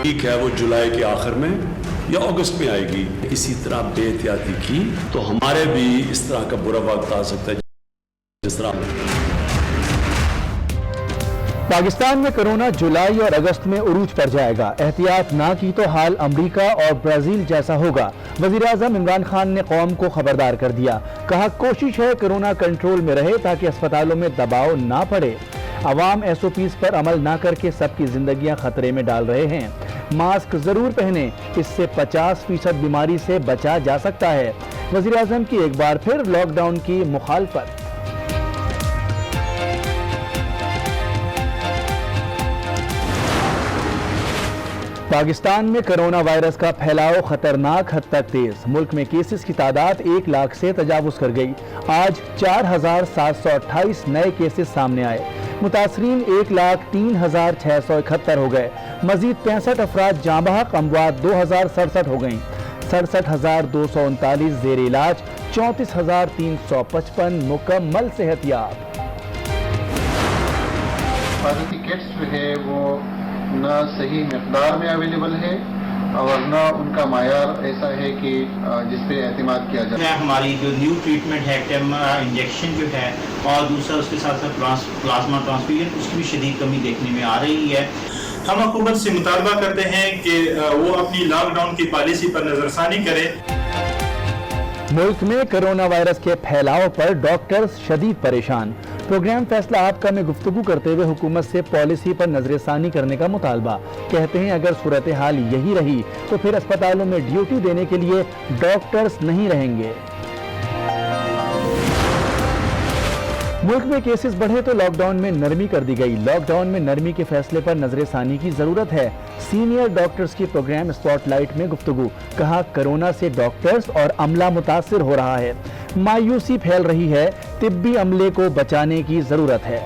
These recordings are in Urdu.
ٹھیک ہے وہ جولائی کے آخر میں یا اگست میں آئے گی. اسی طرح بے احتیاطی کی تو ہمارے بھی اس طرح کا برا وقت آ سکتا ہے جس طرح. پاکستان میں کرونا جولائی اور اگست میں عروج پر جائے گا. احتیاط نہ کی تو حال امریکہ اور برازیل جیسا ہوگا. وزیر اعظم عمران خان نے قوم کو خبردار کر دیا. کہا کوشش ہے کرونا کنٹرول میں رہے تاکہ اسپتالوں میں دباؤ نہ پڑے. عوام ایس او پیز پر عمل نہ کر کے سب کی زندگیاں خطرے میں ڈال رہے ہیں. ماسک ضرور پہنیں, اس سے 50% بیماری سے بچا جا سکتا ہے. وزیر اعظم کی ایک بار پھر لاک ڈاؤن کی مخالفت. پاکستان میں کرونا وائرس کا پھیلاؤ خطرناک حد تک تیز. ملک میں کیسز کی تعداد 1 لاکھ سے تجاوز کر گئی. آج 4728 نئے کیسز سامنے آئے. متاثرین 1,03,671 ہو گئے. مزید 65 افراد جاں بحق, اموات 2067 ہو گئیں. 67,239 زیر علاج, 34,355 مکمل صحت یاب. حفاظتی کٹس جو ہے وہ نہ صحیح مقدار میں اویلیبل ہے اور نہ ان کا معیار ایسا ہے کہ جس پہ اعتماد کیا جائے. ہماری جو نیو ٹریٹمنٹ ہے کیمرا انجیکشن جو ہے اور دوسرا اس کے ساتھ ساتھ پلازما ٹرانسفیوژن, اس کی بھی شدید کمی دیکھنے میں آ رہی ہے. ہم حکومت سے مطالبہ کرتے ہیں کہ وہ اپنی لاک ڈاؤن کی پالیسی پر نظر ثانی کرے. ملک میں کرونا وائرس کے پھیلاؤ پر ڈاکٹرز شدید پریشان. پروگرام فیصلہ آپ کا میں گفتگو کرتے ہوئے حکومت سے پالیسی پر نظر ثانی کرنے کا مطالبہ. کہتے ہیں اگر صورتحال یہی رہی تو پھر اسپتالوں میں ڈیوٹی دینے کے لیے ڈاکٹرز نہیں رہیں گے. ملک میں کیسز بڑھے تو لاک ڈاؤن میں نرمی کر دی گئی. لاک ڈاؤن میں نرمی کے فیصلے پر نظر ثانی کی ضرورت ہے. سینئر ڈاکٹرز کی پروگرام اسپاٹ لائٹ میں گفتگو. کہا کرونا سے ڈاکٹرز اور عملہ متاثر ہو رہا ہے. مایوسی پھیل رہی ہے, طبی عملے کو بچانے کی ضرورت ہے.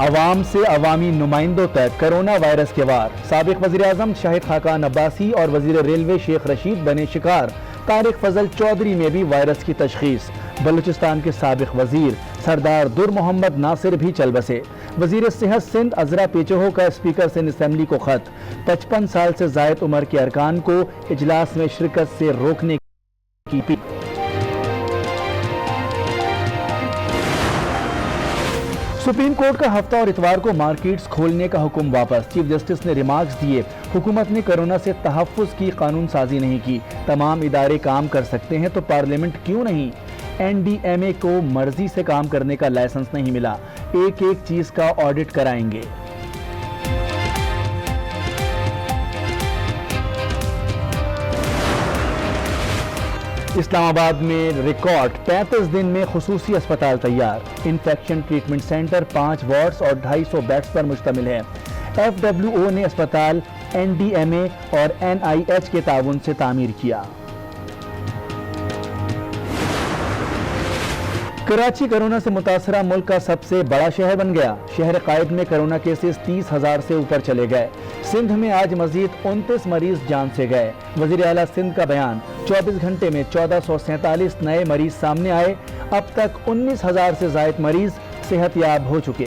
عوام سے عوامی نمائندوں تک کرونا وائرس کے وار. سابق وزیر اعظم شاہد خاقان عباسی اور وزیر ریلوے شیخ رشید بنے شکار. طارق فضل چودھری میں بھی وائرس کی تشخیص. بلوچستان کے سابق وزیر سردار در محمد ناصر بھی چل بسے. وزیر صحت سندھ عذرا پیچوہو کا اسپیکر سندھ اسمبلی کو خط. 55 سال سے زائد عمر کے ارکان کو اجلاس میں شرکت سے روکنے کی اپیل. سپریم کورٹ کا ہفتہ اور اتوار کو مارکیٹس کھولنے کا حکم واپس. چیف جسٹس نے ریمارکس دیے. حکومت نے کرونا سے تحفظ کی قانون سازی نہیں کی. تمام ادارے کام کر سکتے ہیں تو پارلیمنٹ کیوں نہیں. این ڈی ایم اے کو مرضی سے کام کرنے کا لائسنس نہیں ملا. ایک ایک چیز کا آڈٹ کرائیں گے. اسلام آباد میں ریکارڈ 35 دن میں خصوصی اسپتال تیار. انفیکشن ٹریٹمنٹ سینٹر 5 وارڈز اور 250 بیڈز پر مشتمل ہے. ایف ڈبلیو او نے اسپتال این ڈی ایم اے اور این آئی ایچ کے تعاون سے تعمیر کیا. کراچی کرونا سے متاثرہ ملک کا سب سے بڑا شہر بن گیا. شہر قائد میں کرونا کیسز 30,000 سے اوپر چلے گئے. سندھ میں آج مزید 29 مریض جان سے گئے. وزیر اعلیٰ سندھ کا بیان. 24 گھنٹے میں 1447 نئے مریض سامنے آئے. اب تک 19,000 سے زائد مریض صحت یاب ہو چکے.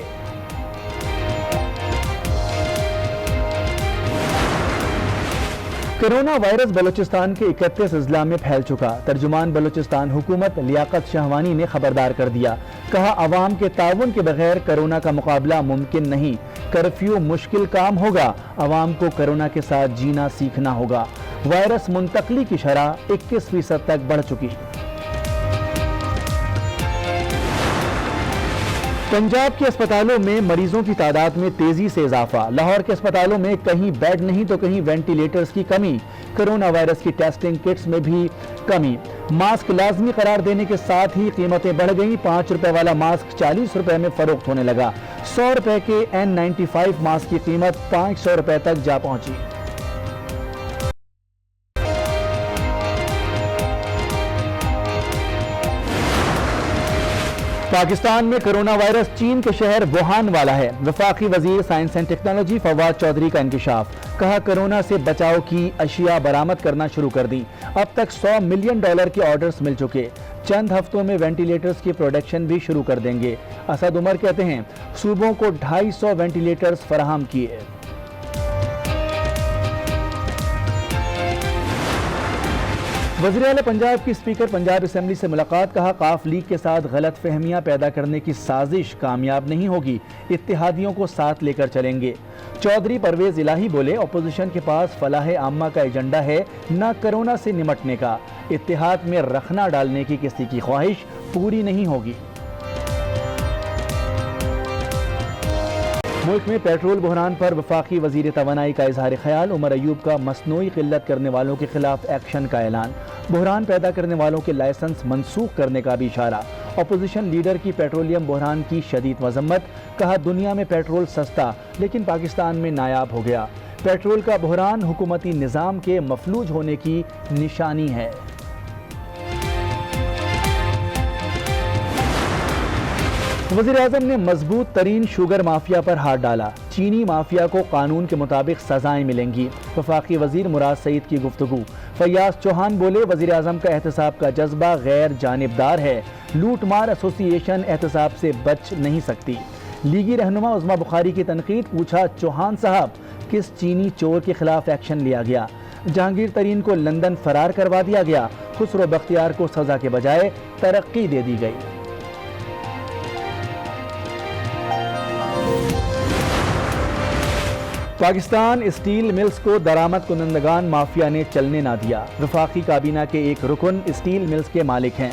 کرونا وائرس بلوچستان کے 31 اضلاع میں پھیل چکا. ترجمان بلوچستان حکومت لیاقت شہوانی نے خبردار کر دیا. کہا عوام کے تعاون کے بغیر کرونا کا مقابلہ ممکن نہیں. کرفیو مشکل کام ہوگا. عوام کو کرونا کے ساتھ جینا سیکھنا ہوگا. وائرس منتقلی کی شرح 21% تک بڑھ چکی. پنجاب کے اسپتالوں میں مریضوں کی تعداد میں تیزی سے اضافہ. لاہور کے اسپتالوں میں کہیں بیڈ نہیں تو کہیں وینٹیلیٹرز کی کمی. کرونا وائرس کی ٹیسٹنگ کٹس میں بھی کمی. ماسک لازمی قرار دینے کے ساتھ ہی قیمتیں بڑھ گئیں. 5 روپے والا ماسک 40 روپے میں فروخت ہونے لگا. 100 روپے کے N95 ماسک کی قیمت 500 روپے تک جا پہنچی. پاکستان میں کرونا وائرس چین کے شہر ووہان والا ہے. وفاقی وزیر science and technology Fawad Chaudhry کا انکشاف. کہا کورونا سے بچاؤ کی اشیاء برآمد کرنا شروع کر دی، اب تک $100 ملین کے آرڈرز مل چکے، چند ہفتوں میں وینٹیلیٹرز کی پروڈکشن بھی شروع کر دیں گے۔ اسد عمر کہتے ہیں صوبوں کو 250 وینٹیلیٹرز فراہم کیے۔ وزیر اعلیٰ پنجاب کی اسپیکر پنجاب اسمبلی سے ملاقات، کہا قاف لیگ کے ساتھ غلط فہمیاں پیدا کرنے کی سازش کامیاب نہیں ہوگی، اتحادیوں کو ساتھ لے کر چلیں گے۔ چودھری پرویز الہی بولے اپوزیشن کے پاس فلاح عامہ کا ایجنڈا ہے، نہ کرونا سے نمٹنے کا، اتحاد میں رخنا ڈالنے کی کسی کی خواہش پوری نہیں ہوگی۔ ملک میں پیٹرول بحران پر وفاقی وزیر توانائی کا اظہار خیال، عمر ایوب کا مصنوعی قلت کرنے والوں کے خلاف ایکشن کا اعلان، بحران پیدا کرنے والوں کے لائسنس منسوخ کرنے کا بھی اشارہ، اپوزیشن لیڈر کی پیٹرولیم بحران کی شدید مذمت، کہا دنیا میں پیٹرول سستا لیکن پاکستان میں نایاب ہو گیا، پیٹرول کا بحران حکومتی نظام کے مفلوج ہونے کی نشانی ہے۔ وزیر اعظم نے مضبوط ترین شوگر مافیا پر ہاتھ ڈالا، چینی مافیا کو قانون کے مطابق سزائیں ملیں گی، وفاقی وزیر مراد سعید کی گفتگو۔ فیاض چوہان بولے وزیر اعظم کا احتساب کا جذبہ غیر جانبدار ہے، لوٹ مار ایسوسی ایشن احتساب سے بچ نہیں سکتی۔ لیگی رہنما عظما بخاری کی تنقید، پوچھا چوہان صاحب کس چینی چور کے خلاف ایکشن لیا گیا؟ جہانگیر ترین کو لندن فرار کروا دیا گیا، خسرو بختیار کو سزا کے بجائے ترقی دے دی گئی۔ پاکستان اسٹیل ملز کو درآمد کنندگان مافیا نے چلنے نہ دیا، وفاقی کابینہ کے ایک رکن اسٹیل ملز کے مالک ہیں۔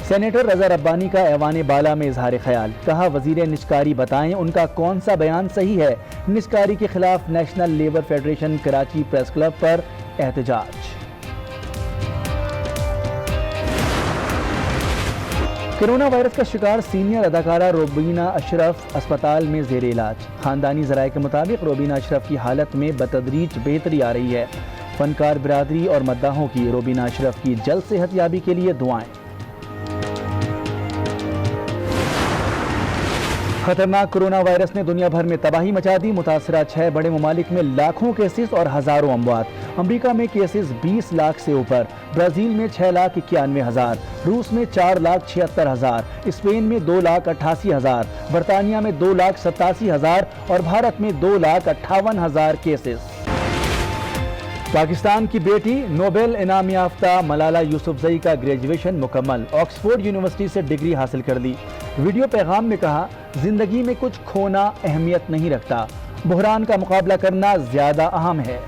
سینیٹر رضا ربانی کا ایوان بالا میں اظہار خیال، کہا وزیر نشکاری بتائیں ان کا کون سا بیان صحیح ہے، نشکاری کے خلاف national labour federation Karachi press club پر احتجاج۔ کرونا وائرس کا شکار سینئر اداکارہ روبینہ اشرف اسپتال میں زیر علاج، خاندانی ذرائع کے مطابق روبینہ اشرف کی حالت میں بتدریج بہتری آ رہی ہے، فنکار برادری اور مداحوں کی روبینہ اشرف کی جلد صحت یابی کے لیے دعائیں۔ خطرناک کرونا وائرس نے دنیا بھر میں تباہی مچا دی، متاثرہ 6 بڑے ممالک میں لاکھوں کیسز اور ہزاروں اموات، امریکہ میں کیسز 20 لاکھ سے اوپر، برازیل میں 6,91,000، روس میں 4,76,000، اسپین میں 2,88,000، برطانیہ میں 2,87,000 اور بھارت میں 2,58,000 کیسز۔ پاکستان کی بیٹی نوبل انعام یافتہ ملالہ یوسفزئی کا گریجویشن مکمل، آکسفورڈ یونیورسٹی سے ڈگری حاصل کر لی۔ ویڈیو پیغام میں کہا زندگی میں کچھ کھونا اہمیت نہیں رکھتا، بحران کا مقابلہ کرنا زیادہ اہم ہے۔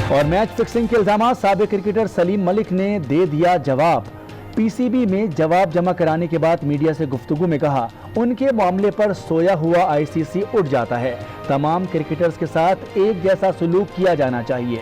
اور میچ فکسنگ کے الزامات، سابق کرکٹر سلیم ملک نے دے دیا جواب، پی سی بی میں جواب جمع کرانے کے بعد میڈیا سے گفتگو میں کہا ان کے معاملے پر سویا ہوا آئی سی سی اٹھ جاتا ہے، تمام کرکٹرز کے ساتھ ایک جیسا سلوک کیا جانا چاہیے۔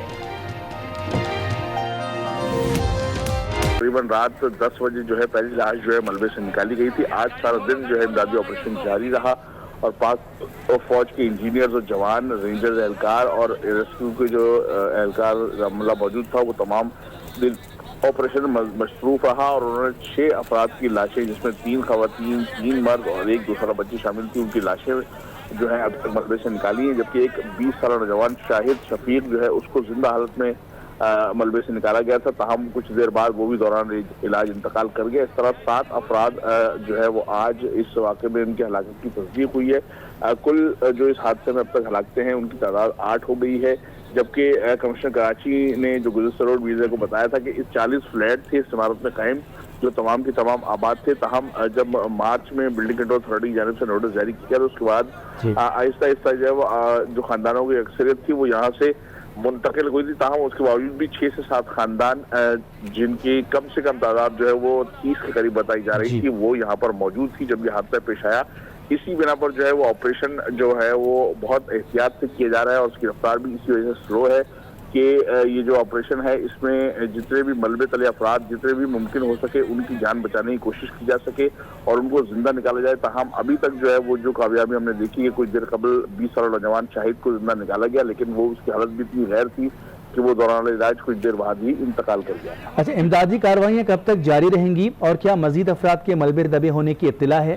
تقریباً رات 10 بجے جو ہے پہلی لاش جو ہے ملبے سے نکالی گئی تھی۔ آج سارا دن جو ہے امدادی آپریشن جاری رہا اور پاک فوج کے انجینئرز اور جوان، رینجرز اہلکار اور ریسکیو کے جو اہلکار عملہ موجود تھا وہ تمام دن آپریشن مصروف رہا اور انہوں نے 6 افراد کی لاشیں، جس میں 3 خواتین، 3 مرد اور ایک دوسرا بچی شامل تھی، ان کی لاشیں جو ہے اب تک ملبے سے نکالی ہیں، جبکہ ایک 20 سالہ نوجوان شاہد شفیق جو ہے اس کو زندہ حالت میں ملبے سے نکالا گیا تھا، تاہم کچھ دیر بعد وہ بھی دوران علاج انتقال کر گیا۔ اس طرح 7 افراد جو ہے وہ آج اس واقعے میں ان کی ہلاکت کی تصدیق ہوئی ہے۔ کل جو اس حادثے میں اب تک ہلاکتیں ہیں ان کی تعداد 8 ہو گئی ہے، جبکہ کمشنر کراچی نے جو گزشتہ روز میڈیا کو بتایا تھا کہ 40 فلیٹ تھے اس عمارت میں قائم جو تمام کے تمام آباد تھے، تاہم جب مارچ میں بلڈنگ کنٹرول اتھارٹی کی جانب سے نوٹس جاری کیا تو اس کے بعد آہستہ آہستہ جو خاندانوں کی اکثریت تھی وہ یہاں سے منتقل ہوئی تھی، تاہم اس کے باوجود بھی 6 سے 7 خاندان جن کی کم سے کم تعداد جو ہے وہ 30 کے قریب بتائی جا رہی تھی وہ یہاں پر موجود تھی جب یہ حادثہ پیش آیا۔ اسی بنا پر جو ہے وہ آپریشن جو ہے وہ بہت احتیاط سے کیا جا رہا ہے اور اس کی رفتار بھی اسی وجہ سے سلو ہے کہ یہ جو آپریشن ہے اس میں جتنے بھی ملبے تلے افراد جتنے بھی ممکن ہو سکے ان کی جان بچانے کی کوشش کی جا سکے اور ان کو زندہ نکالا جائے، تاہم ابھی تک جو ہے وہ جو کامیابی ہم نے دیکھی ہے، کچھ دیر قبل 20 سالہ نوجوان شاہد کو زندہ نکالا گیا لیکن وہ اس کی حالت بھی اتنی غیر تھی کہ وہ دوران علاج کچھ دیر بعد ہی انتقال کر گیا۔ اچھا، امدادی کارروائیاں کب تک جاری رہیں گی اور کیا مزید افراد کے ملبے دبے ہونے کی اطلاع ہے؟